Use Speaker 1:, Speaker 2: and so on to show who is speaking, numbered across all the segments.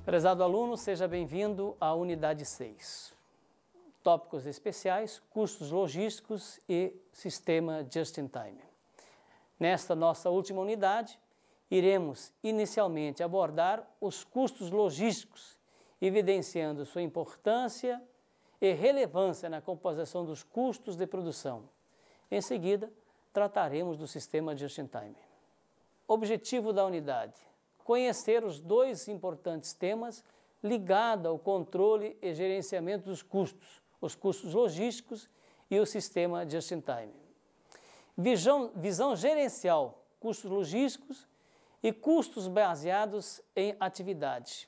Speaker 1: Prezado aluno, seja bem-vindo à unidade 6. Tópicos especiais, custos logísticos e sistema just-in-time. Nesta nossa última unidade, iremos inicialmente abordar os custos logísticos, evidenciando sua importância e relevância na composição dos custos de produção. Em seguida, trataremos do sistema just-in-time. Objetivo da unidade: conhecer os dois importantes temas ligados ao controle e gerenciamento dos custos, os custos logísticos e o sistema just-in-time. Visão gerencial, custos logísticos e custos baseados em atividade.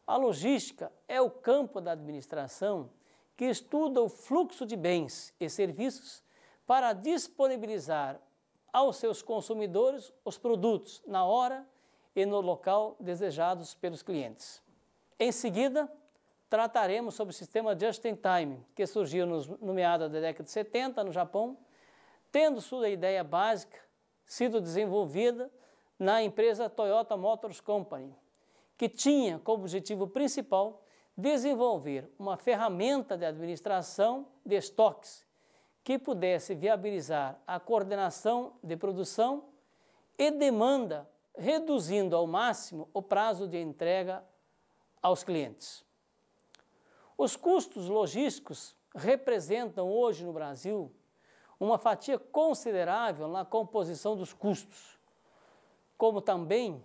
Speaker 1: A logística é o campo da administração que estuda o fluxo de bens e serviços para disponibilizar aos seus consumidores os produtos na hora e no local desejados pelos clientes. Em seguida, trataremos sobre o sistema just-in-time, que surgiu no meados da década de 70 no Japão, tendo sua ideia básica sido desenvolvida na empresa Toyota Motors Company, que tinha como objetivo principal desenvolver uma ferramenta de administração de estoques que pudesse viabilizar a coordenação de produção e demanda, reduzindo ao máximo o prazo de entrega aos clientes. Os custos logísticos representam hoje no Brasil uma fatia considerável na composição dos custos, como também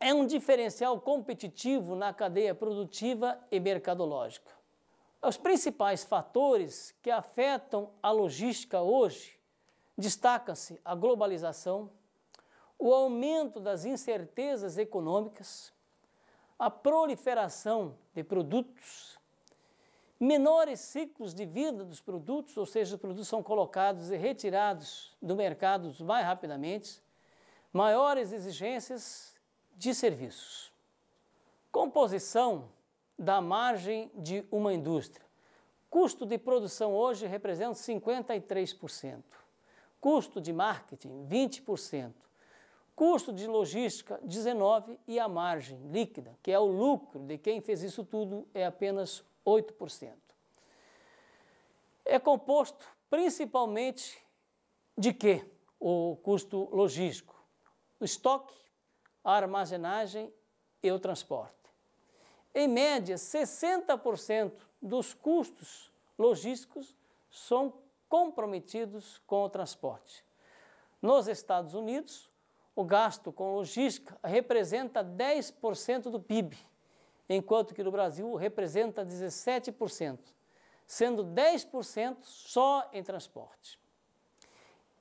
Speaker 1: é um diferencial competitivo na cadeia produtiva e mercadológica. Os principais fatores que afetam a logística hoje destacam-se a globalização, o aumento das incertezas econômicas, a proliferação de produtos, menores ciclos de vida dos produtos, ou seja, os produtos são colocados e retirados do mercado mais rapidamente, maiores exigências de serviços. Composição da margem de uma indústria. Custo de produção hoje representa 53%, custo de marketing 20%, custo de logística 19% e a margem líquida, que é o lucro de quem fez isso tudo, é apenas 8%. É composto principalmente de quê? O custo logístico? O estoque, a armazenagem e o transporte. Em média, 60% dos custos logísticos são comprometidos com o transporte. Nos Estados Unidos, o gasto com logística representa 10% do PIB, enquanto que no Brasil representa 17%, sendo 10% só em transporte.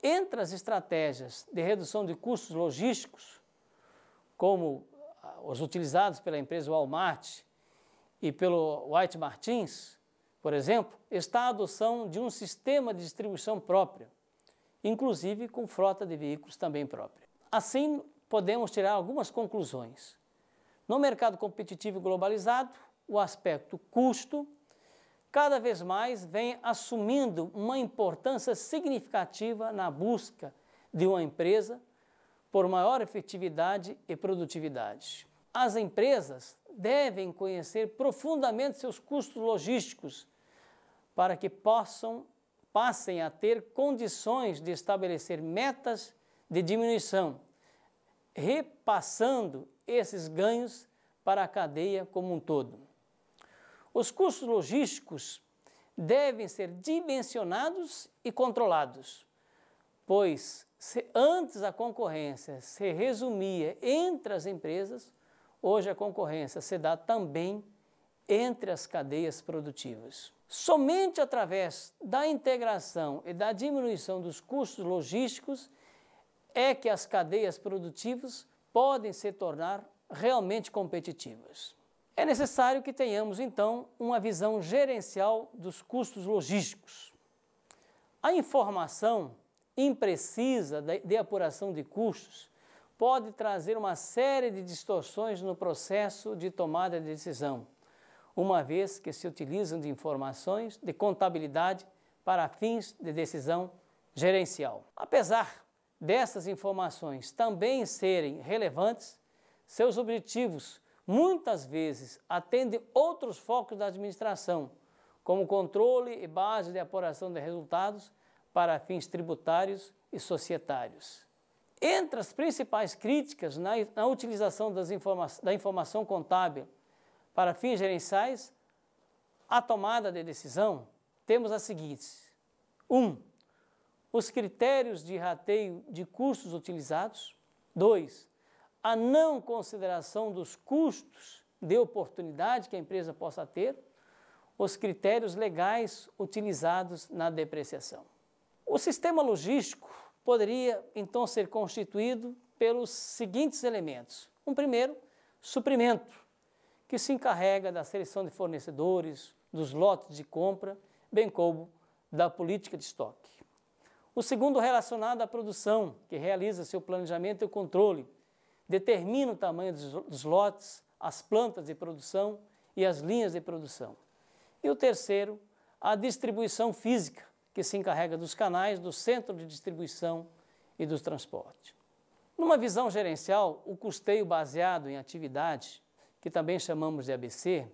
Speaker 1: Entre as estratégias de redução de custos logísticos, como os utilizados pela empresa Walmart e pelo White Martins, por exemplo, está a adoção de um sistema de distribuição próprio, inclusive com frota de veículos também própria. Assim, podemos tirar algumas conclusões. No mercado competitivo e globalizado, o aspecto custo cada vez mais vem assumindo uma importância significativa na busca de uma empresa por maior efetividade e produtividade. As empresas devem conhecer profundamente seus custos logísticos para que passem a ter condições de estabelecer metas de diminuição, repassando esses ganhos para a cadeia como um todo. Os custos logísticos devem ser dimensionados e controlados, pois se antes a concorrência se resumia entre as empresas, hoje a concorrência se dá também entre as cadeias produtivas. Somente através da integração e da diminuição dos custos logísticos é que as cadeias produtivas podem se tornar realmente competitivas. É necessário que tenhamos, então, uma visão gerencial dos custos logísticos. A informação imprecisa de apuração de custos pode trazer uma série de distorções no processo de tomada de decisão, uma vez que se utilizam de informações de contabilidade para fins de decisão gerencial. Apesar dessas informações também serem relevantes, seus objetivos muitas vezes atende outros focos da administração, como controle e base de apuração de resultados para fins tributários e societários. Entre as principais críticas na utilização da informação contábil para fins gerenciais, a tomada de decisão, temos as seguintes. 1. Os critérios de rateio de custos utilizados. 2. A não consideração dos custos de oportunidade que a empresa possa ter. Os critérios legais utilizados na depreciação. O sistema logístico poderia, então, ser constituído pelos seguintes elementos. Um primeiro, suprimento, que se encarrega da seleção de fornecedores, dos lotes de compra, bem como da política de estoque. O segundo, relacionado à produção, que realiza seu planejamento e o controle, determina o tamanho dos lotes, as plantas de produção e as linhas de produção. E o terceiro, a distribuição física, que se encarrega dos canais, do centro de distribuição e do transporte. Numa visão gerencial, o custeio baseado em atividade, que também chamamos de ABC,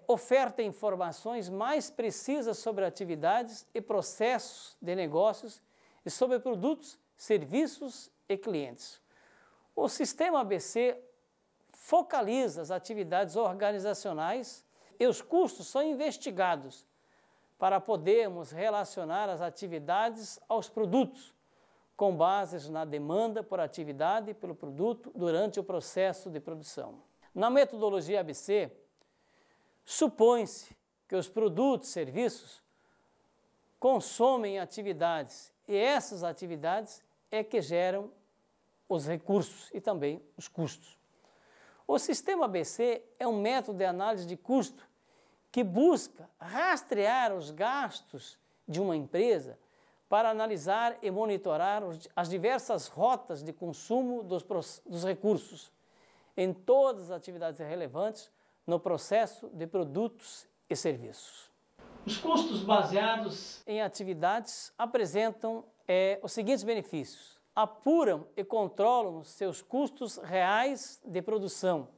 Speaker 1: oferta informações mais precisas sobre atividades e processos de negócios e sobre produtos, serviços e clientes. O sistema ABC focaliza as atividades organizacionais e os custos são investigados para podermos relacionar as atividades aos produtos, com bases na demanda por atividade e pelo produto durante o processo de produção. Na metodologia ABC, supõe-se que os produtos e serviços consomem atividades e essas atividades é que geram os recursos e também os custos. O sistema ABC é um método de análise de custo que busca rastrear os gastos de uma empresa para analisar e monitorar as diversas rotas de consumo dos recursos em todas as atividades relevantes no processo de produtos e serviços. Os custos baseados em atividades apresentam os seguintes benefícios. Apuram e controlam seus custos reais de produção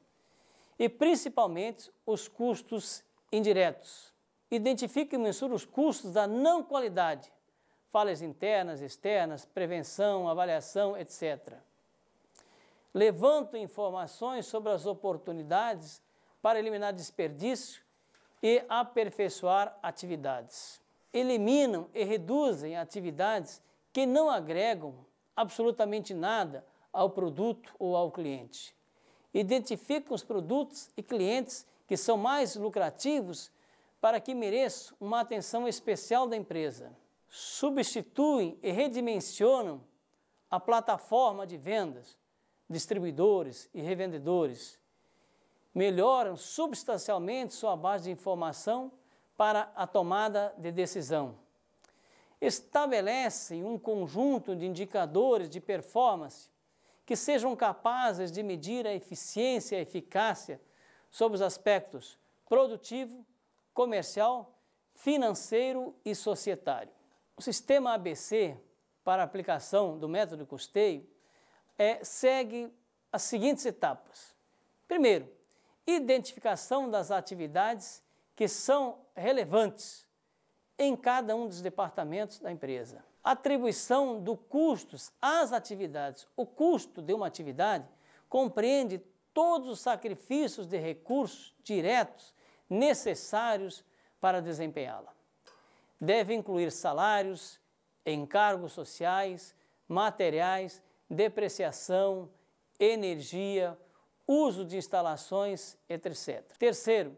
Speaker 1: e principalmente os custos indiretos. Identifica e mensura os custos da não qualidade, falhas internas, externas, prevenção, avaliação, etc. Levantam informações sobre as oportunidades para eliminar desperdício e aperfeiçoar atividades. Eliminam e reduzem atividades que não agregam absolutamente nada ao produto ou ao cliente. Identificam os produtos e clientes que são mais lucrativos para que mereçam uma atenção especial da empresa. Substituem e redimensionam a plataforma de vendas, distribuidores e revendedores. Melhoram substancialmente sua base de informação para a tomada de decisão. Estabelecem um conjunto de indicadores de performance que sejam capazes de medir a eficiência e a eficácia sobre os aspectos produtivo, comercial, financeiro e societário. O sistema ABC para a aplicação do método de custeio segue as seguintes etapas. Primeiro, identificação das atividades que são relevantes em cada um dos departamentos da empresa. Atribuição do custos às atividades. O custo de uma atividade compreende todos os sacrifícios de recursos diretos necessários para desempenhá-la. Deve incluir salários, encargos sociais, materiais, depreciação, energia, uso de instalações, etc. Terceiro,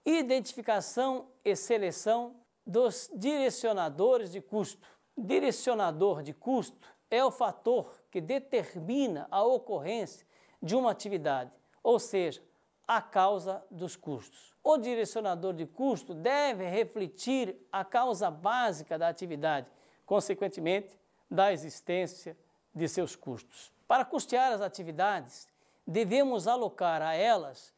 Speaker 1: identificação e seleção dos direcionadores de custo. Direcionador de custo é o fator que determina a ocorrência de uma atividade, ou seja, a causa dos custos. O direcionador de custo deve refletir a causa básica da atividade, consequentemente, da existência de seus custos. Para custear as atividades, devemos alocar a elas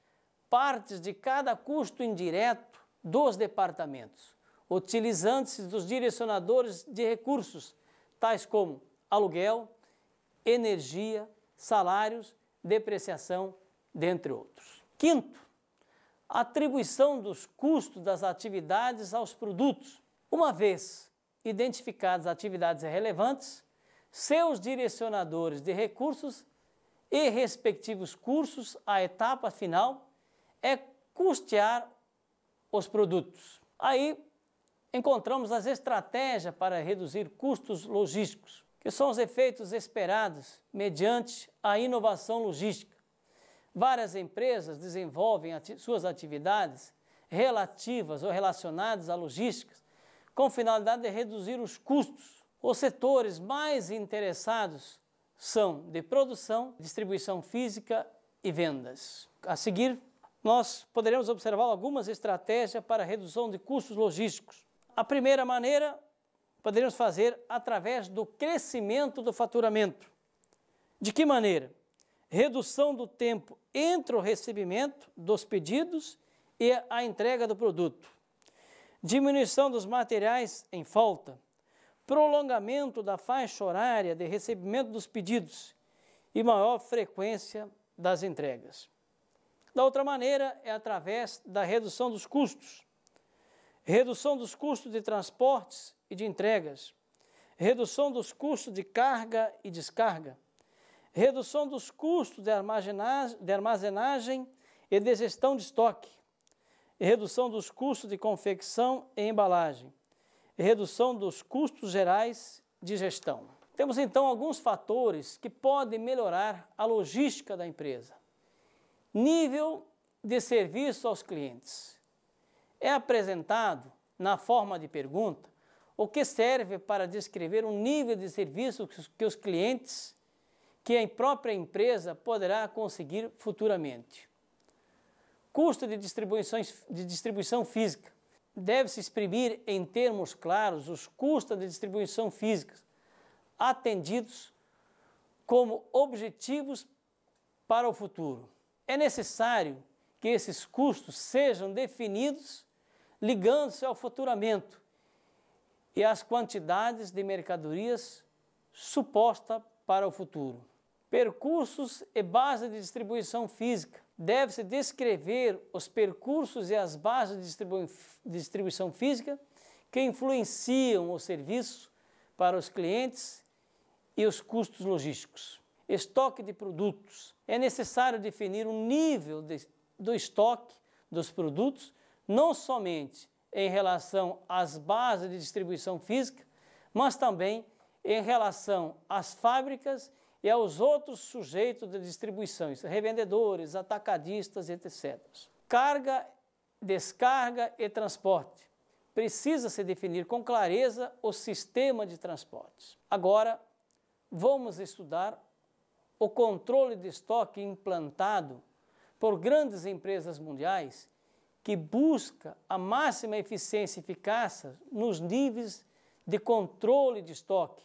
Speaker 1: partes de cada custo indireto dos departamentos, utilizando-se dos direcionadores de recursos, tais como aluguel, energia, salários, depreciação, dentre outros. Quinto, atribuição dos custos das atividades aos produtos. Uma vez identificadas atividades relevantes, seus direcionadores de recursos e respectivos cursos, a etapa final é custear os produtos. Aí encontramos as estratégias para reduzir custos logísticos, que são os efeitos esperados mediante a inovação logística. Várias empresas desenvolvem suas atividades relativas ou relacionadas à logística com finalidade de reduzir os custos. Os setores mais interessados são de produção, distribuição física e vendas. A seguir, nós poderemos observar algumas estratégias para a redução de custos logísticos. A primeira maneira, poderíamos fazer através do crescimento do faturamento. De que maneira? Redução do tempo entre o recebimento dos pedidos e a entrega do produto. Diminuição dos materiais em falta. Prolongamento da faixa horária de recebimento dos pedidos e maior frequência das entregas. Da outra maneira, é através da redução dos custos. Redução dos custos de transportes e de entregas. Redução dos custos de carga e descarga. Redução dos custos de armazenagem e de gestão de estoque. Redução dos custos de confecção e embalagem. Redução dos custos gerais de gestão. Temos então alguns fatores que podem melhorar a logística da empresa. Nível de serviço aos clientes. É apresentado na forma de pergunta, o que serve para descrever um nível de serviço que os clientes, que a própria empresa poderá conseguir futuramente. Custo de distribuição física. Deve-se exprimir em termos claros os custos de distribuição física, atendidos como objetivos para o futuro. É necessário que esses custos sejam definidos ligando-se ao faturamento e às quantidades de mercadorias suposta para o futuro. Percursos e base de distribuição física. Deve-se descrever os percursos e as bases de distribuição física que influenciam o serviço para os clientes e os custos logísticos. Estoque de produtos. É necessário definir o nível do estoque dos produtos, não somente em relação às bases de distribuição física, mas também em relação às fábricas e aos outros sujeitos de distribuição, revendedores, atacadistas, etc. Carga, descarga e transporte. Precisa-se definir com clareza o sistema de transportes. Agora, vamos estudar o controle de estoque implantado por grandes empresas mundiais que busca a máxima eficiência e eficácia nos níveis de controle de estoque,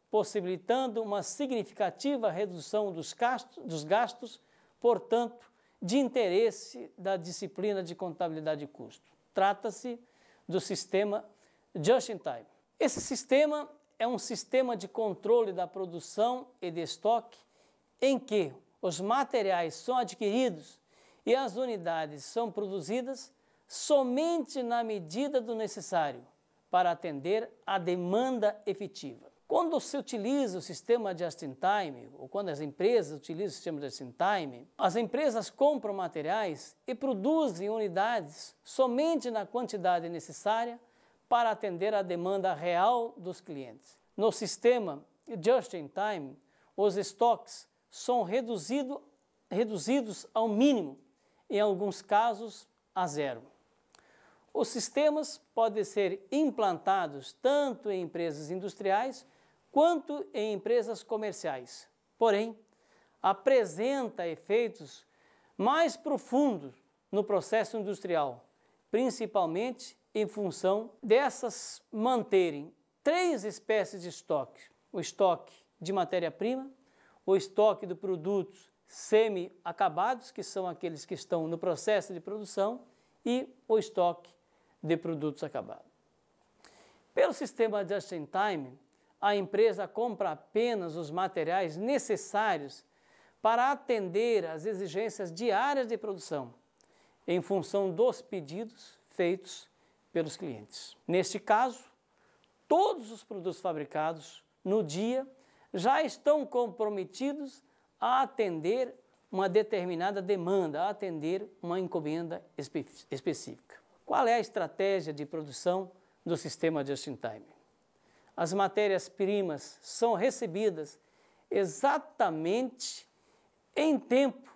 Speaker 1: possibilitando uma significativa redução dos gastos, portanto, de interesse da disciplina de contabilidade de custo. Trata-se do sistema Just-in-Time. Esse sistema é um sistema de controle da produção e de estoque em que os materiais são adquiridos e as unidades são produzidas somente na medida do necessário para atender à demanda efetiva. Quando se utiliza o sistema Just-in-Time, ou quando as empresas utilizam o sistema Just-in-Time, as empresas compram materiais e produzem unidades somente na quantidade necessária para atender à demanda real dos clientes. No sistema Just-in-Time, os estoques são reduzidos ao mínimo, em alguns casos a zero. Os sistemas podem ser implantados tanto em empresas industriais quanto em empresas comerciais. Porém, apresenta efeitos mais profundos no processo industrial, principalmente em função dessas manterem três espécies de estoque: o estoque de matéria-prima, o estoque de produtos semi-acabados, que são aqueles que estão no processo de produção, e o estoque de produtos acabados. Pelo sistema Just-in-Time, a empresa compra apenas os materiais necessários para atender às exigências diárias de produção, em função dos pedidos feitos pelos clientes. Neste caso, todos os produtos fabricados no dia já estão comprometidos a atender uma determinada demanda, a atender uma encomenda específica. Qual é a estratégia de produção do sistema Just-in-Time? As matérias-primas são recebidas exatamente em tempo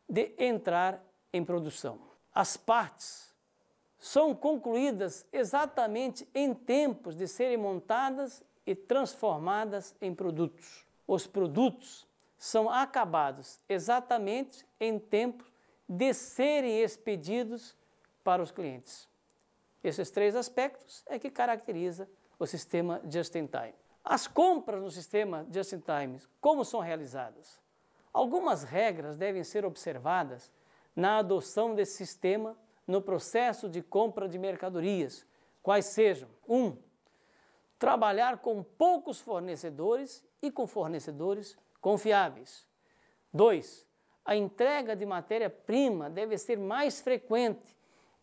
Speaker 1: de entrar em produção. As partes são concluídas exatamente em tempos de serem montadas e transformadas em produtos. Os produtos são acabados exatamente em tempo de serem expedidos para os clientes. Esses três aspectos é que caracteriza o sistema Just-in-Time. As compras no sistema Just-in-Time, como são realizadas? Algumas regras devem ser observadas na adoção desse sistema no processo de compra de mercadorias, quais sejam: 1. Trabalhar com poucos fornecedores e com fornecedores confiáveis. 2. A entrega de matéria-prima deve ser mais frequente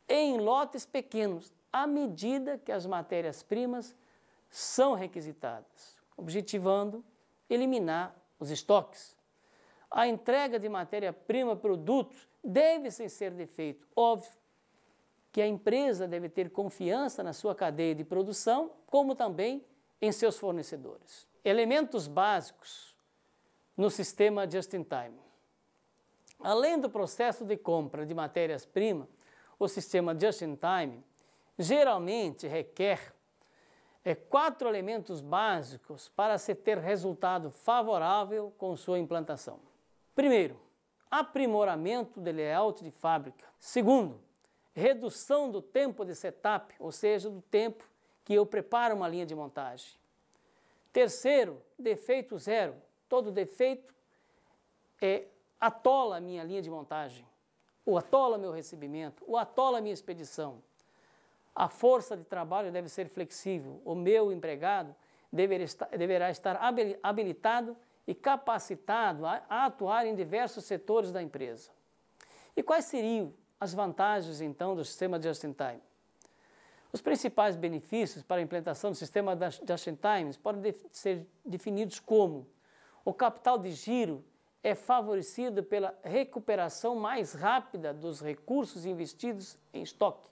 Speaker 1: em lotes pequenos, à medida que as matérias-primas são requisitadas, objetivando eliminar os estoques. A entrega de matéria-prima produtos deve ser de feito. Óbvio que a empresa deve ter confiança na sua cadeia de produção, como também em seus fornecedores. Elementos básicos no sistema Just-in-Time. Além do processo de compra de matérias-primas, o sistema Just-in-Time geralmente requer 4 elementos básicos para se ter resultado favorável com sua implantação. Primeiro, aprimoramento do layout de fábrica. Segundo, redução do tempo de setup, ou seja, do tempo que eu preparo uma linha de montagem. Terceiro, defeito zero. Todo defeito atola a minha linha de montagem, ou atola meu recebimento, ou atola a minha expedição. A força de trabalho deve ser flexível. O meu empregado deverá estar habilitado e capacitado a atuar em diversos setores da empresa. E quais seriam as vantagens, então, do sistema Just-in-Time? Os principais benefícios para a implantação do sistema Just-in-Time podem ser definidos como: o capital de giro é favorecido pela recuperação mais rápida dos recursos investidos em estoque.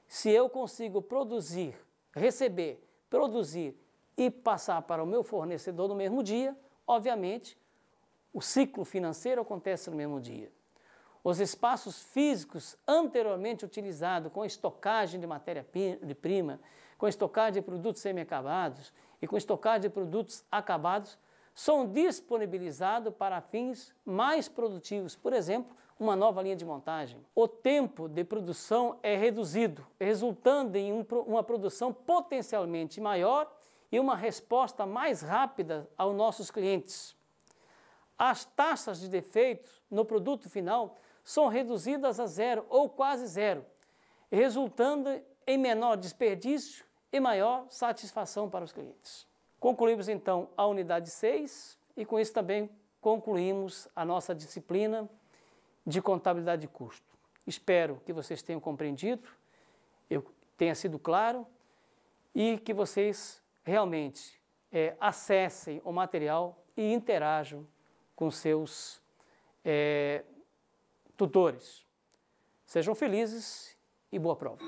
Speaker 1: Se eu consigo produzir, receber, produzir e passar para o meu fornecedor no mesmo dia, obviamente, o ciclo financeiro acontece no mesmo dia. Os espaços físicos anteriormente utilizados com estocagem de matéria-prima, com estocagem de produtos semi-acabados e com estocagem de produtos acabados, são disponibilizados para fins mais produtivos, por exemplo, uma nova linha de montagem. O tempo de produção é reduzido, resultando em uma produção potencialmente maior e uma resposta mais rápida aos nossos clientes. As taxas de defeitos no produto final são reduzidas a zero ou quase zero, resultando em menor desperdício e maior satisfação para os clientes. Concluímos então a unidade 6 e com isso também concluímos a nossa disciplina de contabilidade de custo. Espero que vocês tenham compreendido, eu tenha sido claro e que vocês realmente acessem o material e interajam com seus tutores. Sejam felizes e boa prova.